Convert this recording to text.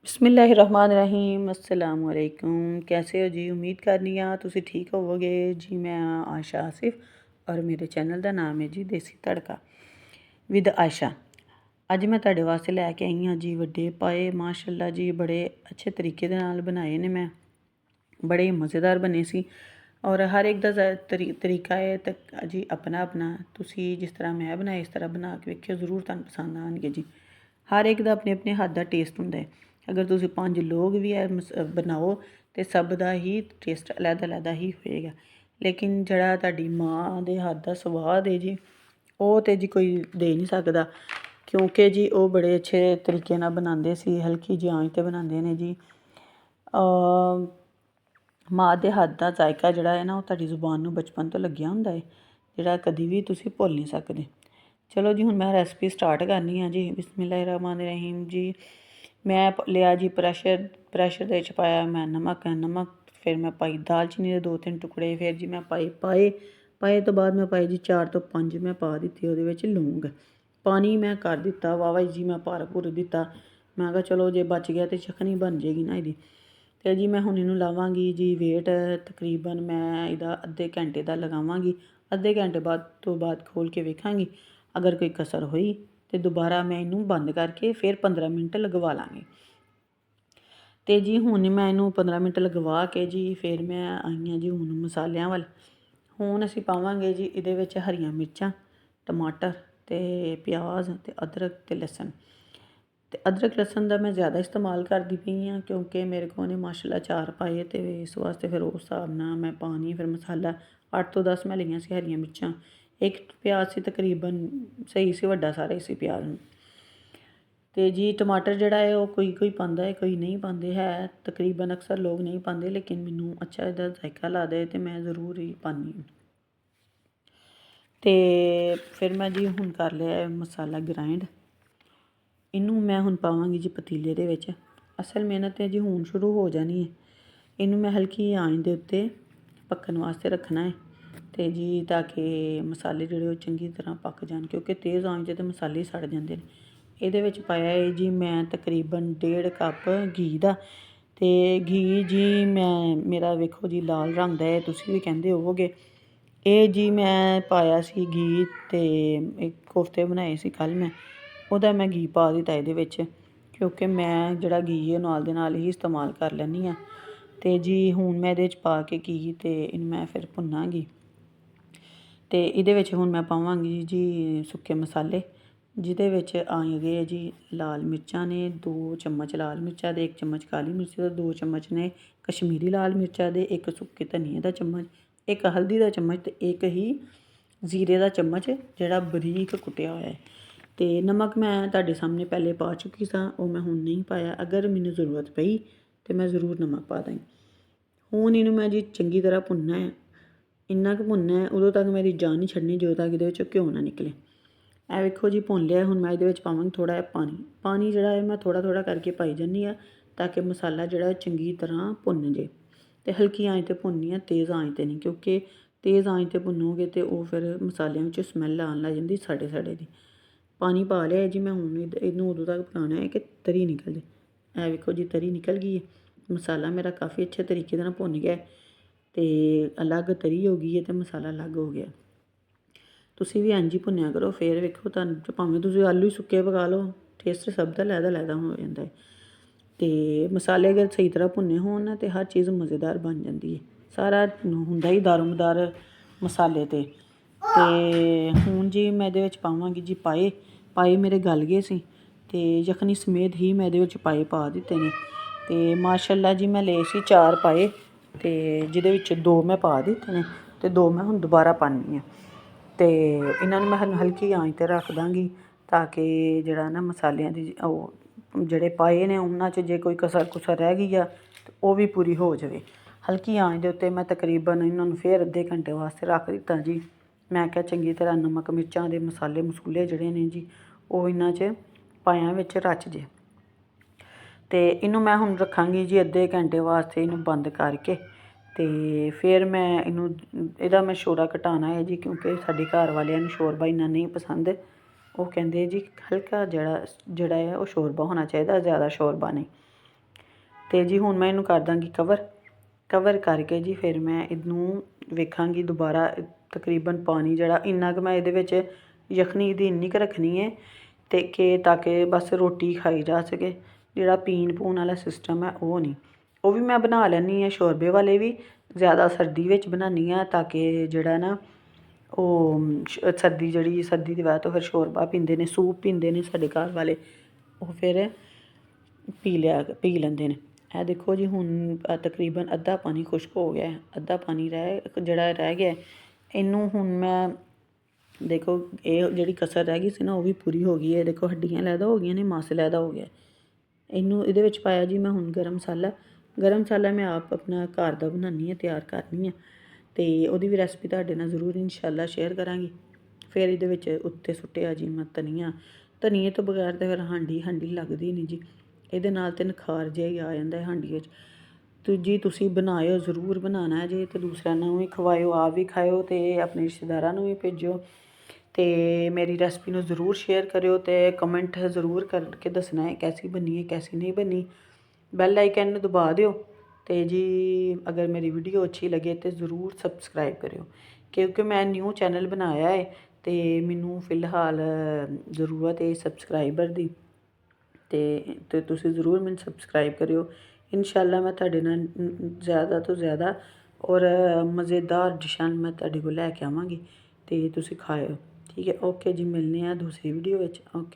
बिस्मिल्लाहिर्रहमानिर्रहीम अस्सलाम वालेकुम। कैसे हो जी? उम्मीद करनी आ तुसी ठीक होवोगे जी। मैं आशा आसिफ और मेरे चैनल का नाम है जी देसी तड़का विद आशा। अज मैं तुहाडे वास्ते लैके आई हाँ जी वड्डे पाए माशाअल्लाह जी, बड़े अच्छे तरीके दे नाल बनाए ने मैं, बड़े मज़ेदार बने सी। और हर एक का तरीका है तो जी अपना अपना, तुसी जिस तरह मैं बनाए इस तरह बना के वेखियो, जरूर तुहानूं पसंद आएंगे जी। हर एक का अपने अपने हाथ का टेस्ट होंदा है। अगर तुसी 5 लोग भी बनाओ तो सब का ही टेस्ट अलग अलग ही होएगा, लेकिन जड़ा तुहाडी माँ दे हाथ का स्वाद है जी, वो तो जी कोई दे नहीं सकता, क्योंकि जी वो बड़े अच्छे तरीके नाल बनांदे सी, हल्की जी आंच ते बनांदे ने जी। माँ दे हत्थ दा जायका जिहड़ा है ना, वो तुहाडी जुबान नूं बचपन तो लग्गिया हुंदा है, जिहड़ा कदी भी तुसी भुੱਲ नहीं सकदे। चलो जी हुण मैं रेसिपी स्टार्ट करनी हाँ जी। बिस्मिल्लाहिर्रहमानिर्रहीम जी। मैं लिया जी प्रैशर दे च पाया मैं नमक, फिर मैं पाई दालचीनी दे 2-3 टुकड़े, फिर जी मैं पाए तो बाद मैं पाई जी 4 तो 5 मैं पा दित्ते ओहदे विच लौंग। पानी मैं कर दित्ता वावा जी, मैं भर दित्ता। मैं कहा चलो जे बच गया तो चखनी बन जाएगी ना इहदी। तो जी मैं हुण इहनूं लावांगी जी वेट, तकरीबन मैं इहदा अद्धे घंटे दा लगावांगी। अद्धे घंटे बाद खोल के वेखांगी, अगर कोई कसर हुई तो दोबारा मैं इनू बंद करके फिर 15 मिनट लगवा लाँगी। तो जी हुण मैं इनू 15 मिनट लगवा के जी फिर मैं आई हाँ जी हुण मसालियां वल। हुण असीं पावांगे जी इहदे विच हरियां मिर्चां, टमाटर ते प्याज ते अदरक ते लसन। ते अदरक लसन का मैं ज़्यादा इस्तेमाल करदी पई हाँ, क्योंकि मेरे को इन्हें माशाअल्लाह 4 पाए तो इस वास्ते फिर उस हिसाब नाल मैं पानी फिर मसाला 8 तो 10 मैं लियां सी हरियां मिर्चां। एक प्याज सी तकरीबन सही सी, वड्डा सारा ही सी प्याज। तो जी टमाटर जिहड़ा है वो कोई पांदा है, कोई नहीं पांदे है, तकरीबन अक्सर लोग नहीं पांदे, लेकिन मैनूं अच्छा इहदा जायका लगदा है तो मैं जरूर ही पानी हूँ। तो फिर मैं जी हुण कर लिया मसाला ग्राइंड। इनू मैं हुण पावांगी जी पतीले दे विच। असल मेहनत है जी हुण शुरू हो जानी है। इनू मैं हल्की आंच दे उत्ते पक्कण वास्ते रखना है, तो जी ताकि मसाले जिहड़े चंगी तरह पक जान, क्योंकि तेज़ आंच ते मसाले सड़ जांदे ने। इहदे विच पाया है जी मैं तकरीबन 1.5 कप घी दा। ते घी जी मैं मेरा वेखो जी लाल रंग दा है, तुसी भी कहंदे होवोगे। ਇਹ जी मैं पाया सी घी, ते एक कोफ्ते बनाए सी कल मैं, ਉਹਦਾ मैं घी पा दित्ता ਇਹਦੇ ਵਿੱਚ, क्योंकि मैं ਜਿਹੜਾ घी है ਨਾਲ ਦੇ ਨਾਲ ਹੀ इस्तेमाल कर ਲੈਂਦੀ ਹਾਂ। ਤੇ ਜੀ ਹੁਣ ਮੈਂ ਇਹਦੇ 'ਚ ਪਾ ਕੇ ਘੀ ਤੇ ਇਹਨੂੰ ਮੈਂ ਫਿਰ ਭੁੰਨਾਂਗੀ। ਤੇ ਇਹਦੇ ਵਿੱਚ ਹੁਣ ਮੈਂ ਪਾਵਾਂਗੀ ਜੀ ਸੁੱਕੇ ਮਸਾਲੇ, ਜਿਹਦੇ ਵਿੱਚ ਆਏਗੇ ਜੀ ਲਾਲ ਮਿਰਚਾਂ ਨੇ 2 ਚਮਚ ਲਾਲ ਮਿਰਚਾਂ ਦੇ, 1 ਚਮਚ ਕਾਲੀ ਮਿਰਚ ਦੇ, 2 ਚਮਚ ਨੇ ਕਸ਼ਮੀਰੀ ਲਾਲ ਮਿਰਚਾਂ ਦੇ, 1 ਸੁੱਕੇ ਧਨੀਏ ਦਾ ਚਮਚ, 1 ਹਲਦੀ ਦਾ ਚਮਚ ਤੇ 1 ਹੀ ਜ਼ੀਰੇ ਦਾ ਚਮਚ ਜਿਹੜਾ ਬਰੀਕ ਕੁੱਟਿਆ ਹੋਇਆ ਹੈ। ਤੇ ਨਮਕ ਮੈਂ ਤੁਹਾਡੇ ਸਾਹਮਣੇ ਪਹਿਲੇ ਪਾ ਚੁੱਕੀ ਸਾਂ, ਉਹ ਮੈਂ ਹੁਣ ਨਹੀਂ ਪਾਇਆ। ਅਗਰ ਮੈਨੂੰ ਜ਼ਰੂਰਤ ਪਈ ਤੇ ਮੈਂ ਜ਼ਰੂਰ ਨਮਕ ਪਾ ਦਾਂਗੀ। ਹੁਣ ਇਹਨੂੰ ਮੈਂ ਜੀ ਚੰਗੀ ਤਰ੍ਹਾਂ ਭੁੰਨਣਾ ਹੈ। ਇੰਨਾ ਕੁ ਭੁੰਨਣਾ ਹੈ, ਉਦੋਂ ਤੱਕ ਮੇਰੀ ਜਾਨ ਨਹੀਂ ਛੱਡਣੀ ਜਦੋਂ ਤੱਕ ਇਹਦੇ ਵਿੱਚੋਂ ਘਿਓ ਨਾ ਨਿਕਲੇ। ਇਹ ਵੇਖੋ ਜੀ ਭੁੰਨ ਲਿਆ। ਹੁਣ ਮੈਂ ਇਹਦੇ ਵਿੱਚ ਪਾਵਾਂਗੀ ਥੋੜ੍ਹਾ ਜਿਹਾ ਪਾਣੀ। ਪਾਣੀ ਜਿਹੜਾ ਹੈ ਮੈਂ ਥੋੜ੍ਹਾ ਕਰਕੇ ਪਾਈ ਜਾਂਦੀ ਹਾਂ, ਤਾਂ ਕਿ ਮਸਾਲਾ ਜਿਹੜਾ ਚੰਗੀ ਤਰ੍ਹਾਂ ਭੁੰਨ ਜੇ। ਅਤੇ ਹਲਕੀ ਆਂਚ 'ਤੇ ਭੁੰਨਣੀ ਆ, ਤੇਜ਼ ਆਂਚ 'ਤੇ ਨਹੀਂ, ਕਿਉਂਕਿ ਤੇਜ਼ ਆਂਚ 'ਤੇ ਭੁੰਨੋਗੇ ਤਾਂ ਉਹ ਫਿਰ ਮਸਾਲਿਆਂ ਵਿੱਚ ਸਮੈਲ ਆਉਣ ਲੱਗ ਜਾਂਦੀ ਸੜੇ ਦੀ। ਪਾਣੀ ਪਾ ਲਿਆ ਜੀ ਮੈਂ। ਹੁਣ ਇਹਨੂੰ ਉਦੋਂ ਤੱਕ ਪਕਾਉਣਾ ਹੈ ਕਿ ਤਰੀ ਨਿਕਲ ਜੇ। ਇਹ ਵੇਖੋ ਜੀ ਤਰੀ ਨਿਕਲ ਗਈ ਹੈ। ਮਸਾਲਾ ਮੇਰਾ ਕਾਫੀ ਅੱਛੇ ਤਰੀਕੇ ਨਾਲ ਭੁੰਨ ਗਿਆ ਅਤੇ ਅਲੱਗ ਤਰੀ ਹੋ ਗਈ ਹੈ ਅਤੇ ਮਸਾਲਾ ਅਲੱਗ ਹੋ ਗਿਆ। ਤੁਸੀਂ ਵੀ ਇੰਝ ਹੀ ਭੁੰਨਿਆ ਕਰੋ, ਫਿਰ ਵੇਖੋ ਤੁਹਾਨੂੰ ਭਾਵੇਂ ਤੁਸੀਂ ਆਲੂ ਹੀ ਸੁੱਕੇ ਪਕਾ ਲਓ, ਟੇਸਟ ਸਭ ਦਾ ਅਲੱਗ ਹੋ ਜਾਂਦਾ ਹੈ। ਅਤੇ ਮਸਾਲੇ ਅਗਰ ਸਹੀ ਤਰ੍ਹਾਂ ਭੁੰਨੇ ਹੋਣ ਨਾ ਤਾਂ ਹਰ ਚੀਜ਼ ਮਜ਼ੇਦਾਰ ਬਣ ਜਾਂਦੀ ਹੈ। ਸਾਰਾ ਹੁੰਦਾ ਹੀ ਦਾਰੋਮਦਾਰ ਮਸਾਲੇ 'ਤੇ। ਅਤੇ ਹੁਣ ਜੀ ਮੈਂ ਇਹਦੇ ਵਿੱਚ ਪਾਵਾਂਗੀ ਜੀ ਪਾਏ ਮੇਰੇ ਗਲ ਗਏ ਸੀ, ਅਤੇ ਯਖਨੀ ਸਮੇਤ ਹੀ ਮੈਂ ਇਹਦੇ ਵਿੱਚ ਪਾਏ ਪਾ ਦਿੱਤੇ ਨੇ। ਅਤੇ ਮਾਸ਼ਾਅੱਲਾ ਜੀ ਮੈਂ ਲਏ ਸੀ 4 ਪਾਏ, ਅਤੇ ਜਿਹਦੇ ਵਿੱਚ 2 ਮੈਂ ਪਾ ਦਿੱਤੇ ਨੇ ਅਤੇ 2 ਮੈਂ ਹੁਣ ਦੁਬਾਰਾ ਪਾਉਂਦੀ ਹਾਂ। ਅਤੇ ਇਹਨਾਂ ਨੂੰ ਮੈਂ ਹਲਕੀ ਆਂਚ 'ਤੇ ਰੱਖ ਦਾਂਗੀ, ਤਾਂ ਕਿ ਜਿਹੜਾ ਨਾ ਮਸਾਲਿਆਂ ਦੀ ਉਹ ਜਿਹੜੇ ਪਾਏ ਨੇ ਉਹਨਾਂ 'ਚ ਜੇ ਕੋਈ ਕਸਰ ਕੁਸਰ ਰਹਿ ਗਈ ਆ ਤਾਂ ਉਹ ਵੀ ਪੂਰੀ ਹੋ ਜਾਵੇ। ਹਲਕੀ ਆਂਚ ਦੇ ਉੱਤੇ ਮੈਂ ਤਕਰੀਬਨ ਇਹਨਾਂ ਨੂੰ ਫਿਰ ਅੱਧੇ ਘੰਟੇ ਵਾਸਤੇ ਰੱਖ ਦਿੱਤਾ ਜੀ। ਮੈਂ ਕਿਹਾ ਚੰਗੀ ਤਰ੍ਹਾਂ ਨਮਕ ਮਿਰਚਾਂ ਦੇ ਮਸੂਲੇ ਜਿਹੜੇ ਨੇ ਜੀ ਉਹ ਇਹਨਾਂ 'ਚ ਪਾਇਆਂ ਵਿੱਚ ਰਚ ਜੇ। ਅਤੇ ਇਹਨੂੰ ਮੈਂ ਹੁਣ ਰੱਖਾਂਗੀ ਜੀ ਅੱਧੇ ਘੰਟੇ ਵਾਸਤੇ ਇਹਨੂੰ ਬੰਦ ਕਰਕੇ। ਅਤੇ ਫਿਰ ਮੈਂ ਇਹਦਾ ਮੈਂ ਸ਼ੋਰਾ ਘਟਾਉਣਾ ਹੈ ਜੀ, ਕਿਉਂਕਿ ਸਾਡੇ ਘਰ ਵਾਲਿਆਂ ਨੂੰ ਸ਼ੋਰਬਾ ਇੰਨਾ ਨਹੀਂ ਪਸੰਦ। ਉਹ ਕਹਿੰਦੇ ਜੀ ਹਲਕਾ ਜਿਹੜਾ ਹੈ ਉਹ ਸ਼ੋਰਬਾ ਹੋਣਾ ਚਾਹੀਦਾ, ਜ਼ਿਆਦਾ ਸ਼ੋਰਬਾ ਨਹੀਂ। ਤੇ ਜੀ ਹੁਣ ਮੈਂ ਇਹਨੂੰ ਕਰ ਦਾਂਗੀ ਕਵਰ ਕਰਕੇ ਜੀ ਫਿਰ ਮੈਂ ਇਹਨੂੰ ਵੇਖਾਂਗੀ ਦੁਬਾਰਾ। ਤਕਰੀਬਨ ਪਾਣੀ ਜਿਹੜਾ ਇੰਨਾ ਕੁ ਮੈਂ ਇਹਦੇ ਵਿੱਚ ਯਖਨੀ ਦੀ ਇੰਨੀ ਕੁ ਰੱਖਣੀ ਹੈ ਤੇ ਕਿ ਤਾਂ ਕਿ ਬਸ ਰੋਟੀ ਖਾਈ ਜਾ ਸਕੇ। ਜਿਹੜਾ ਪੀਣ ਪੂਣ ਵਾਲਾ ਸਿਸਟਮ ਹੈ ਉਹ ਨਹੀਂ। ਉਹ ਵੀ ਮੈਂ ਬਣਾ ਲੈਂਦੀ ਹਾਂ ਸ਼ੋਰਬੇ ਵਾਲੇ ਵੀ, ਜ਼ਿਆਦਾ ਸਰਦੀ ਵਿੱਚ ਬਣਾਉਂਦੀ ਹਾਂ ਤਾਂ ਕਿ ਜਿਹੜਾ ਨਾ ਉਹ ਸਰਦੀ ਦੀ ਵਜ੍ਹਾ ਤੋਂ ਫਿਰ ਸ਼ੋਰਬਾ ਪੀਂਦੇ ਨੇ, ਸੂਪ ਪੀਂਦੇ ਨੇ ਸਾਡੇ ਘਰ ਵਾਲੇ, ਉਹ ਫਿਰ ਪੀ ਲੈਂਦੇ ਨੇ। ਇਹ ਦੇਖੋ ਜੀ ਹੁਣ ਤਕਰੀਬਨ ਅੱਧਾ ਪਾਣੀ ਖੁਸ਼ਕ ਹੋ ਗਿਆ, ਅੱਧਾ ਪਾਣੀ ਜਿਹੜਾ ਰਹਿ ਗਿਆ ਇਹਨੂੰ ਹੁਣ ਮੈਂ ਦੇਖੋ ਇਹ ਜਿਹੜੀ ਕਸਰ ਰਹਿ ਗਈ ਸੀ ਨਾ ਉਹ ਵੀ ਪੂਰੀ ਹੋ ਗਈ ਹੈ। ਦੇਖੋ ਹੱਡੀਆਂ ਲੈਦਾ ਹੋ ਗਈਆਂ ਨੇ, ਮਾਸ ਲੈਦਾ ਹੋ ਗਿਆ। ਇਹਨੂੰ ਇਹਦੇ ਵਿੱਚ ਪਾਇਆ ਜੀ ਮੈਂ ਹੁਣ ਗਰਮ ਮਸਾਲਾ ਮੈਂ ਆਪ ਆਪਣਾ ਘਰ ਦਾ ਬਣਾਉਂਦੀ ਹਾਂ, ਤਿਆਰ ਕਰਨੀ ਹਾਂ ਅਤੇ ਉਹਦੀ ਵੀ ਰੈਸਪੀ ਤੁਹਾਡੇ ਨਾਲ ਜ਼ਰੂਰ ਇਨਸ਼ਾਅੱਲਾ ਸ਼ੇਅਰ ਕਰਾਂਗੀ। ਫਿਰ ਇਹਦੇ ਵਿੱਚ ਉੱਤੇ ਸੁੱਟਿਆ ਜੀ ਮੈਂ ਧਨੀਏ ਤੋਂ ਬਗੈਰ ਤਾਂ ਫਿਰ ਹਾਂਡੀ ਲੱਗਦੀ ਨਹੀਂ ਜੀ। ਇਹਦੇ ਨਾਲ ਤਾਂ ਨਿਖਾਰ ਜਿਹਾ ਹੀ ਆ ਜਾਂਦਾ ਹਾਂਡੀ ਵਿੱਚ। ਜੀ ਤੁਸੀਂ ਬਣਾਇਓ, ਜ਼ਰੂਰ ਬਣਾਉਣਾ ਜੇ ਅਤੇ ਦੂਸਰਿਆਂ ਨੂੰ ਵੀ ਖਵਾਇਓ, ਆਪ ਵੀ ਖਾਇਓ ਅਤੇ ਆਪਣੇ ਰਿਸ਼ਤੇਦਾਰਾਂ ਨੂੰ ਵੀ ਭੇਜੋ ਅਤੇ ਮੇਰੀ ਰੈਸਪੀ ਨੂੰ ਜ਼ਰੂਰ ਸ਼ੇਅਰ ਕਰਿਓ ਅਤੇ ਕਮੈਂਟ ਜ਼ਰੂਰ ਕਰਕੇ ਦੱਸਣਾ ਹੈ ਕੈਸੀ ਬਣੀ ਹੈ ਕੈਸੀ ਨਹੀਂ ਬਣੀ। ਬੈਲ ਆਈਕਨ ਨੂੰ ਦਬਾ ਦਿਓ ਅਤੇ ਜੀ ਅਗਰ ਮੇਰੀ ਵੀਡੀਓ ਅੱਛੀ ਲੱਗੇ ਤਾਂ ਜ਼ਰੂਰ ਸਬਸਕ੍ਰਾਈਬ ਕਰਿਓ, ਕਿਉਂਕਿ ਮੈਂ ਨਿਊ ਚੈਨਲ ਬਣਾਇਆ ਹੈ ਅਤੇ ਮੈਨੂੰ ਫਿਲਹਾਲ ਜ਼ਰੂਰਤ ਹੈ ਸਬਸਕ੍ਰਾਈਬਰ ਦੀ ਅਤੇ ਤੁਸੀਂ ਜ਼ਰੂਰ ਮੈਨੂੰ ਸਬਸਕ੍ਰਾਈਬ ਕਰਿਓ। ਇਨਸ਼ਾਅੱਲਾ ਮੈਂ ਤੁਹਾਡੇ ਨਾਲ ਜ਼ਿਆਦਾ ਤੋਂ ਜ਼ਿਆਦਾ ਔਰ ਮਜ਼ੇਦਾਰ ਡਿਸ਼ਾਂ ਮੈਂ ਤੁਹਾਡੇ ਕੋਲ ਲੈ ਕੇ ਆਵਾਂਗੀ ਅਤੇ ਤੁਸੀਂ ਖਾਇਓ। ਠੀਕ ਹੈ, ਓਕੇ ਜੀ, ਮਿਲਦੇ ਹਾਂ ਦੂਸਰੀ ਵੀਡੀਓ ਵਿੱਚ। ਓਕੇ।